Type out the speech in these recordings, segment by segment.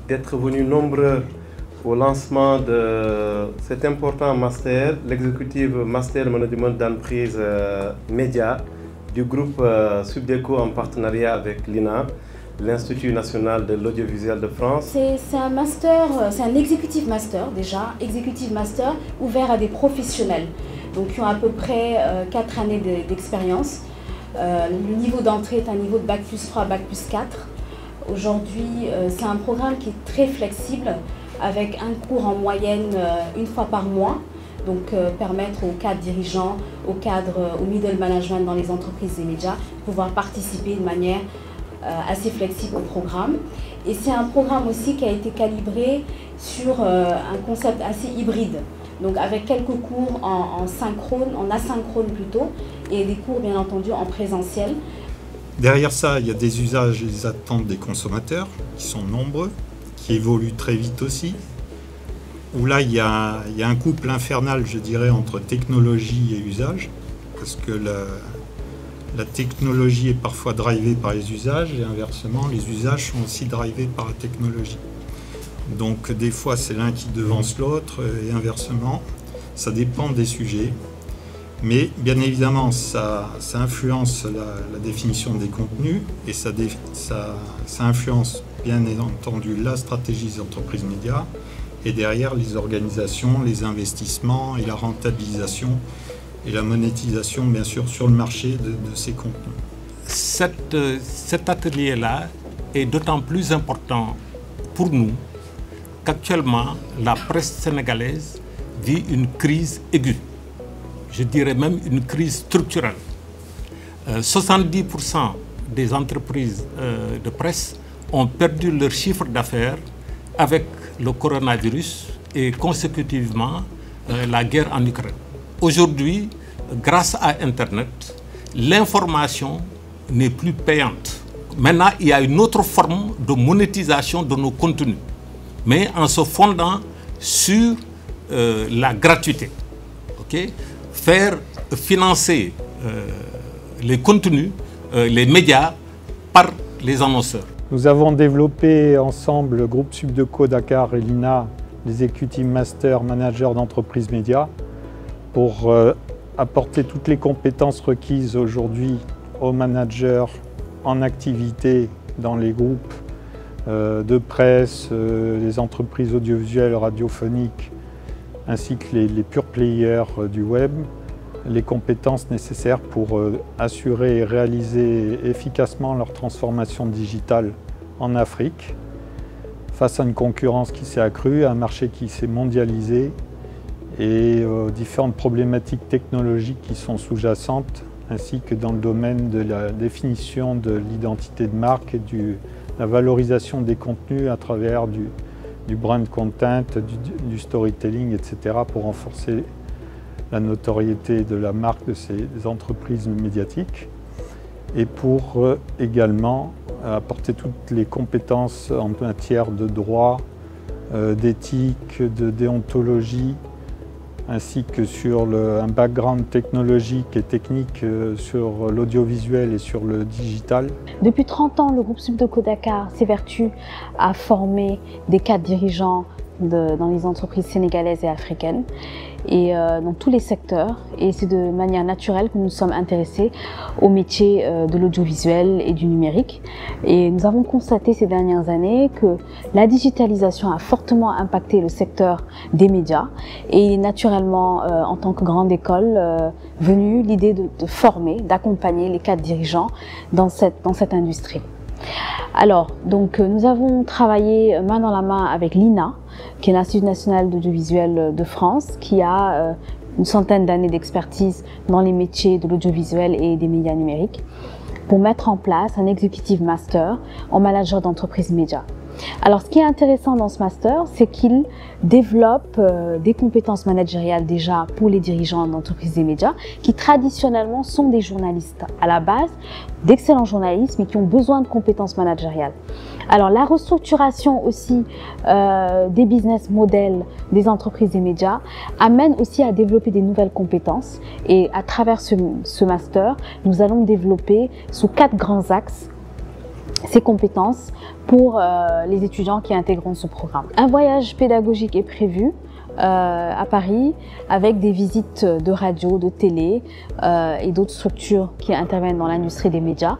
d'être venus nombreux au lancement de cet important master, l'exécutif Master Management d'entreprise média du groupe Subdeco en partenariat avec l'INA, l'Institut national de l'audiovisuel de France. C'est un master, c'est un executive master déjà, executive master ouvert à des professionnels, donc qui ont à peu près 4 années d'expérience. Le niveau d'entrée est un niveau de Bac plus 3, Bac plus 4. Aujourd'hui, c'est un programme qui est très flexible, avec un cours en moyenne une fois par mois, donc permettre aux cadres dirigeants, aux cadres, au middle management dans les entreprises et médias, de pouvoir participer de manière assez flexible au programme. Et c'est un programme aussi qui a été calibré sur un concept assez hybride, donc avec quelques cours en synchrone, en asynchrone plutôt, et des cours bien entendu en présentiel. Derrière ça, il y a des usages et des attentes des consommateurs qui sont nombreux, qui évolue très vite aussi, où là il y a un couple infernal, je dirais, entre technologie et usage, parce que la technologie est parfois drivée par les usages et inversement, les usages sont aussi drivés par la technologie. Donc des fois c'est l'un qui devance l'autre et inversement, ça dépend des sujets, mais bien évidemment ça influence la définition des contenus et ça influence bien entendu la stratégie des entreprises médias et derrière les organisations, les investissements et la rentabilisation et la monétisation bien sûr sur le marché de ces contenus. Cet atelier-là est d'autant plus important pour nous qu'actuellement la presse sénégalaise vit une crise aiguë, je dirais même une crise structurelle. 70% des entreprises de presse ont perdu leur chiffre d'affaires avec le coronavirus et consécutivement la guerre en Ukraine. Aujourd'hui, grâce à Internet, l'information n'est plus payante. Maintenant, il y a une autre forme de monétisation de nos contenus, mais en se fondant sur la gratuité. Okay? Faire financer les contenus, les médias, par les annonceurs. Nous avons développé ensemble, le groupe Subdeco Dakar et l'INA, l'Executive Master Manager d'entreprise média, pour apporter toutes les compétences requises aujourd'hui aux managers en activité dans les groupes de presse, les entreprises audiovisuelles, radiophoniques, ainsi que les pure players du web, les compétences nécessaires pour assurer et réaliser efficacement leur transformation digitale en Afrique, face à une concurrence qui s'est accrue, à un marché qui s'est mondialisé et aux différentes problématiques technologiques qui sont sous-jacentes, ainsi que dans le domaine de la définition de l'identité de marque et de la valorisation des contenus à travers du brand content, du storytelling, etc. pour renforcer la notoriété de la marque de ces entreprises médiatiques et pour également apporter toutes les compétences en matière de droit, d'éthique, de déontologie, ainsi que sur un background technologique et technique sur l'audiovisuel et sur le digital. Depuis 30 ans, le groupe Subdeco Dakar s'évertue à former des cadres dirigeants dans les entreprises sénégalaises et africaines et dans tous les secteurs, et c'est de manière naturelle que nous sommes intéressés au métier de l'audiovisuel et du numérique. Et nous avons constaté ces dernières années que la digitalisation a fortement impacté le secteur des médias et naturellement en tant que grande école venue l'idée de former, d'accompagner les cadres dirigeants dans cette industrie. Alors, donc, nous avons travaillé main dans la main avec l'INA, qui est l'Institut national d'audiovisuel de France, qui a une centaine d'années d'expertise dans les métiers de l'audiovisuel et des médias numériques, pour mettre en place un executive master en manager d'entreprise média. Alors, ce qui est intéressant dans ce master, c'est qu'il développe des compétences managériales déjà pour les dirigeants d'entreprises et médias qui traditionnellement sont des journalistes à la base, d'excellents journalistes, mais qui ont besoin de compétences managériales. Alors, la restructuration aussi des business models des entreprises et médias amène aussi à développer des nouvelles compétences. Et à travers ce master, nous allons développer sous 4 grands axes ces compétences pour les étudiants qui intégreront ce programme. Un voyage pédagogique est prévu à Paris avec des visites de radio, de télé et d'autres structures qui interviennent dans l'industrie des médias.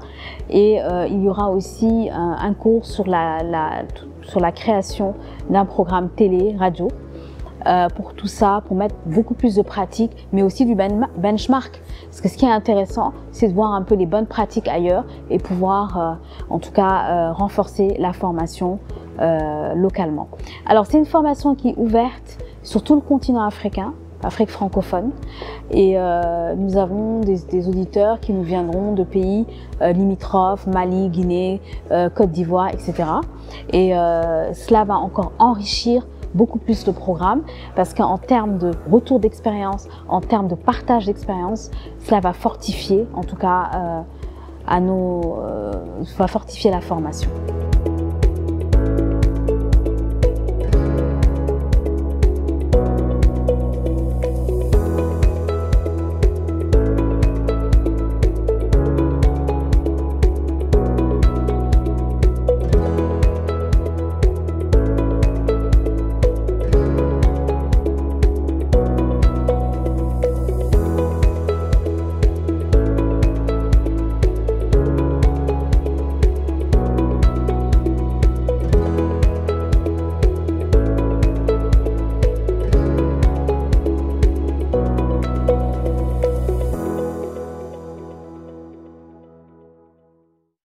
Et il y aura aussi un cours sur la création d'un programme télé-radio. Pour tout ça, pour mettre beaucoup plus de pratiques, mais aussi du benchmark. Parce que ce qui est intéressant, c'est de voir un peu les bonnes pratiques ailleurs et pouvoir, en tout cas, renforcer la formation localement. Alors, c'est une formation qui est ouverte sur tout le continent africain, Afrique francophone, et nous avons des auditeurs qui nous viendront de pays limitrophes, Mali, Guinée, Côte d'Ivoire, etc. Et cela va encore enrichir beaucoup plus le programme parce qu'en termes de retour d'expérience, en termes de partage d'expérience, cela va fortifier, en tout cas, va fortifier la formation.